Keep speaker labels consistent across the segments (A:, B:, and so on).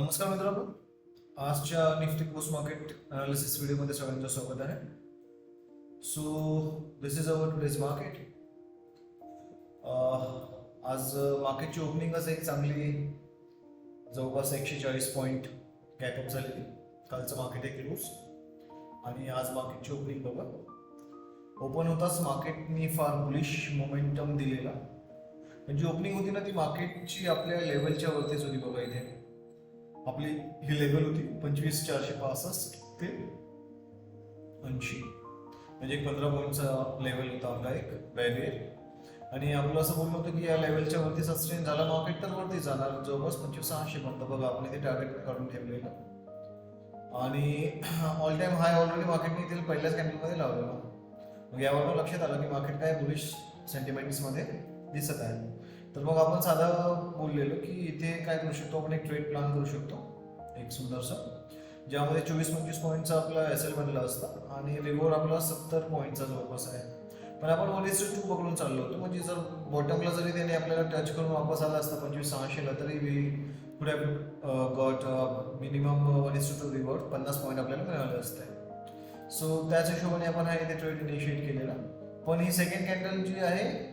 A: नमस्कार मित्रांनो, आजच्या निफ्टी पोस्ट मार्केट अनालिसिस व्हिडिओमध्ये सगळ्यांचं स्वागत आहे. So this is our today's market. आज मार्केटची ओपनिंगच एक चांगली जवळपास 140 पॉईंट गॅपअप झालेली. कालचं मार्केट एक क्लोज आणि आज मार्केटची ओपनिंग बघा. ओपन होताच मार्केटनी फार बुलिश मोमेंटम दिलेला. जी ओपनिंग होती ना ती मार्केटची आपल्या लेवलच्या वरतीच होती बघा. इथे आपली ही लेवल होती 25,465 ते 80, म्हणजे 15 पॉईंटचा लेवल होता आपला एक बॅरियर. आणि आपलं असं बोलणं होतं की या लेवलच्या वरती सस्टेन झाला मार्केट तर वरती जाणार जवळपास 25,600 पर्यंत बघा. आपण इथे टार्गेट काढून ठेवलेलं आणि ऑल टाइम हाय ऑलरेडी मार्केटने इथे पहिल्याच कॅन्डलमध्ये लावलेला. मग यावरून लक्षात आलं की मार्केट काय बुलिश सेंटिमेंट्समध्ये दिसत आहे. तर मग आपण साधं बोललेलो की इथे काय करू शकतो, आपण एक ट्रेड प्लॅन करू शकतो एक सुंदरसा, ज्यामध्ये 24-25 पॉईंटचा आपला SL बनला असता आणि रिवॉर्ड आपला 70 पॉईंटचा जवळपास आहे. पण आपण 1:2 पकडून चाललो होतो. म्हणजे जर बॉटमला जरी त्याने आपल्याला टच करून वापस आला असता 25,600ला तरी वी कुड have got minimum 1:2 reward 50 point आपल्याला मिळाले असते. सो त्याच हिशोबाने आपण हा इथे ट्रेड इनिशिएट केलेला. पण ही सेकंड कॅन्डल जी आहे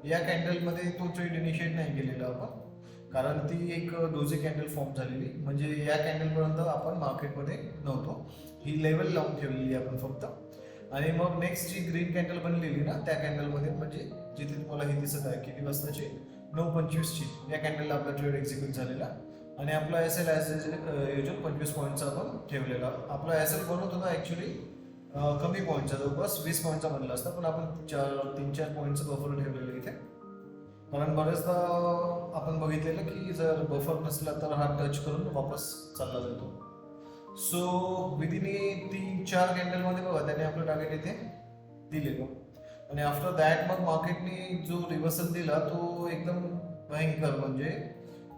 A: या कॅन्डलमध्ये तो ट्रेड इनिशिएट नाही केलेला आपण, कारण ती एक डोजी कॅन्डल फॉर्म झालेली. म्हणजे या कॅन्डलपर्यंत आपण मार्केटमध्ये नव्हतो. ही लेवल लावून ठेवलेली आपण फक्त. आणि मग नेक्स्ट जी ग्रीन कॅन्डल बनलेली ना त्या कॅन्डलमध्ये, म्हणजे जिथे तुम्हाला हे दिसत आहे किती वाजताची 9:25ची, या कॅन्डलला आपला ट्रेड एक्झिक्यूट झालेला. आणि आपला SL ॲज युजल 25 पॉईंटचा आपण ठेवलेला. आपला SL बनवत होता ॲक्च्युली कमी पॉईंटचा, जवळपास 20 पॉईंटचा बनला असता. पण आपण 3-4 पॉईंटचं बफर ठेवलेलं इथे, कारण बरेचदा आपण बघितलेलं की जर बफर नसला तर हा टच करून वापस चालला जातो. सो विदिन 3-4 कॅन्डलमध्ये बघा त्याने आपलं टार्गेट इथे दिलेलं. आणि आफ्टर दॅट मग मार्केटने जो रिव्हर्सल दिला तो एकदम भयंकर, म्हणजे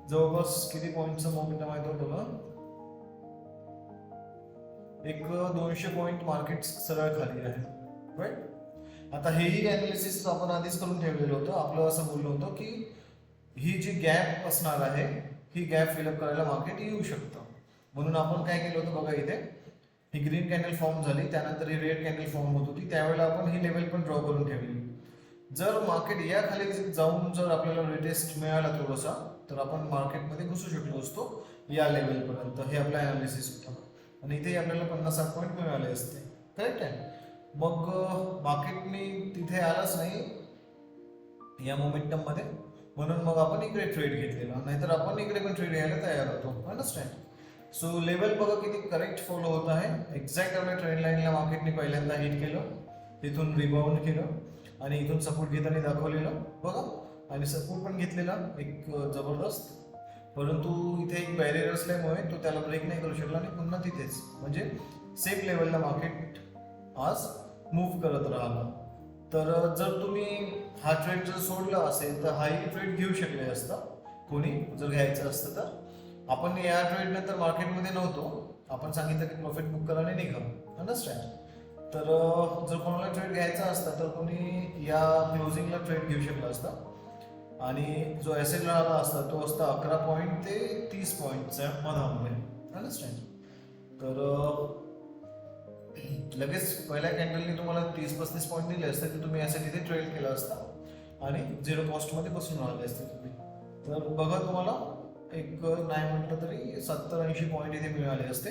A: जवळपास किती पॉईंटचा मोमेंटम आहे तो बघा, एक 200 पॉईंट मार्केट सरळ खाली आहे. राईट. आता हेही अनालिसिस आपण आधीच करून ठेवलेलं होतं. आपलं असं बोललं होतं की ही जी गॅप असणार आहे ही गॅप फिलअप करायला मार्केट येऊ शकतं. म्हणून आपण काय केलं होतं बघा, इथे ही ग्रीन कॅन्डल फॉर्म झाली, त्यानंतर ही रेड कॅन्डल फॉर्म होत होती. त्यावेळेला आपण ही लेवल पण ड्रॉ करून ठेवली. जर मार्केट या खाली जाऊन जर आपल्याला रिटेस्ट मिळाला थोडासा तर आपण मार्केटमध्ये घुसू शकलो असतो या लेवलपर्यंत. हे आपलं अनालिसिस होतं. आणि इथे आपल्याला 50-60 पॉईंट मिळाले असते. करेक्ट आहे. मग मार्केटने तिथे आलाच नाही या मोमेंटम मध्ये, म्हणून मग आपण इकडे ट्रेड घेतलेला. नाहीतर आपण इकडे पण ट्रेड घ्यायला तयार होतो. अंडरस्टँड. सो लेवल बघा किती करेक्ट फॉलो होत आहे. एक्झॅक्ट आपल्या ट्रेंड लाईनला मार्केटने पहिल्यांदा हिट केलं, तिथून रिबाउंड केलं आणि इथून सपोर्ट घेताना दाखवलेलं बघा. आणि सपोर्ट पण घेतलेला एक जबरदस्त. परंतु इथे एक बॅरियर असल्यामुळे तो त्याला ब्रेक नाही करू शकला आणि पुन्हा तिथेच, म्हणजे सेम लेवलला मार्केट आज मूव्ह करत राहिला. तर जर तुम्ही हा ट्रेड जर सोडला असेल तर हाही ट्रेड घेऊ शकले असता कोणी, जर घ्यायचं असतं तर. आपण या ट्रेड नंतर मार्केटमध्ये नव्हतो, आपण सांगितलं की प्रॉफिट बुक करा आणि निघा. अंडरस्टँड. तर जर कोणाला ट्रेड घ्यायचा असता तर कोणी या क्लोजिंगला ट्रेड घेऊ शकला असता. आणि जो SL राहिला असता तो असता 11 पॉईंट ते 30 पॉईंटच्या मधामध्ये. अंडरस्टँड. तर लगेच पहिल्या कॅन्डलने तुम्हाला 30-35 पॉईंट दिले असते तर तुम्ही SL इथे ट्रेड केला असता आणि 0 कॉस्टमध्ये बसून राहिले असते तुम्ही. तर बघा तुम्हाला एक नाही म्हटलं तरी 70-80 पॉईंट इथे मिळाले असते.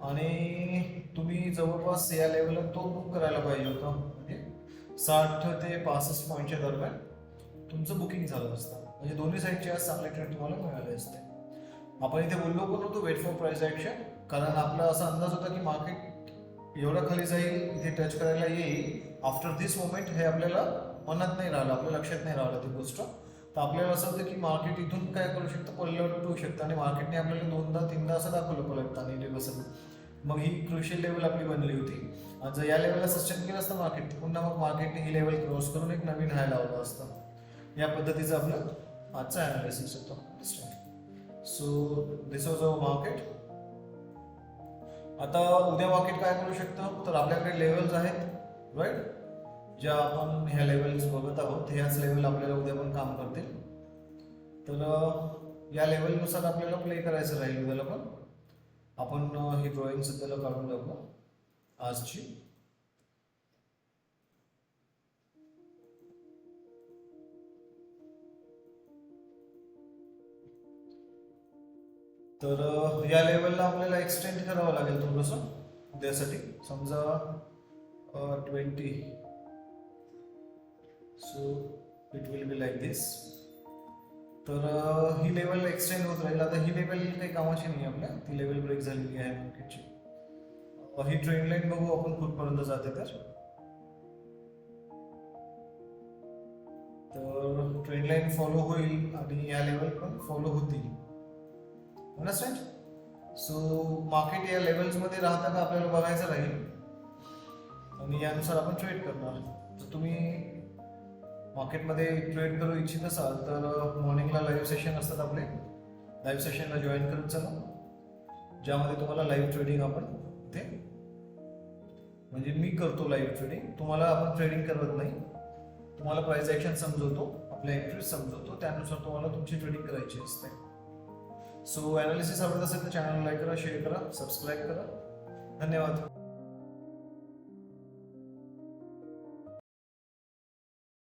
A: आणि तुम्ही जवळपास या लेवलला तो बुक करायला पाहिजे होता. म्हणजे 60 ते 65 पॉईंटच्या दरम्यान तुमचं बुकिंग झालं असतं. म्हणजे दोन्ही साईडचे आज चांगले ट्रेड तुम्हाला मिळाले असते. आपण इथे बोललो पण होतो वेट फॉर प्राइस ॲक्शन, कारण आपला असा अंदाज होता की मार्केट एवढं खाली जाईल, इथे टच करायला येईल आफ्टर दिस मोमेंट. हे आपल्याला मनात नाही राहिलं, आपल्या लक्षात नाही राहिलं ती गोष्ट. तर आपल्याला असं होतं की मार्केट इथून काय करू शकतं, पलट होऊ शकतं. आणि मार्केटने आपल्याला 2दा-3दा असं दाखवलं पलटताना रिव्हर्सल. मग ही क्रुशियल लेवल आपली बनली होती. आणि जर या लेवलला सस्टेन केलं असतं मार्केट, पुन्हा मग मार्केटने ही लेवल क्रॉस करून एक नवीन हाय लावलं असतं. या पद्धतीचं आपलं आजचा अनालिसिस होतं. So this was our market. आता उद्या मार्केट काय करू शकतं, तर आपल्याकडे लेवल्स आहेत. राईट. ज्या आपण ह्या लेवल्स बघत आहोत ह्याच लेवल आपल्याला उद्या पण काम करतील. तर या लेवलनुसार आपल्याला प्ले करायचं राहील उद्याला पण. आपण ही ड्रॉइंग सध्याला काढून टाकू आजची. तर या लेवलला आपल्याला एक्सटेंड करावं लागेल थोडंसं उद्यासाठी. समजा 20, so it will be like this. तर ही लेवल एक्सटेंड होत राहील. आता ही लेवल काही कामाची नाही आपल्या, ती लेवल ब्रेक झालेली आहे मार्केटची. ही ट्रेंड लाईन बघू आपण कुठपर्यंत जाते. तर ट्रेंड लाईन फॉलो होईल आणि या लेवल पण फॉलो होतील. अंडरस्टँड? सो मार्केट या लेवल्समध्ये राहता का आपल्याला बघायचं राहील आणि यानुसार आपण ट्रेड करणार. तर तुम्ही मार्केटमध्ये ट्रेड करू इच्छित असाल तर मॉर्निंगला लाईव्ह सेशन असतात आपले. लाईव्ह सेशनला जॉईन करत चला, ज्यामध्ये तुम्हाला लाईव्ह ट्रेडिंग आपण ते म्हणजे मी करतो लाईव्ह ट्रेडिंग. तुम्हाला आपण ट्रेडिंग करत नाही, तुम्हाला प्राइस ॲक्शन समजवतो, आपल्या एंट्रीज समजवतो, त्यानुसार तुम्हाला तुमची ट्रेडिंग करायची असते. सो ॲनालिसिस आवडत असेल तर चॅनल लाईक करा, शेअर करा, सबस्क्राईब करा. धन्यवाद.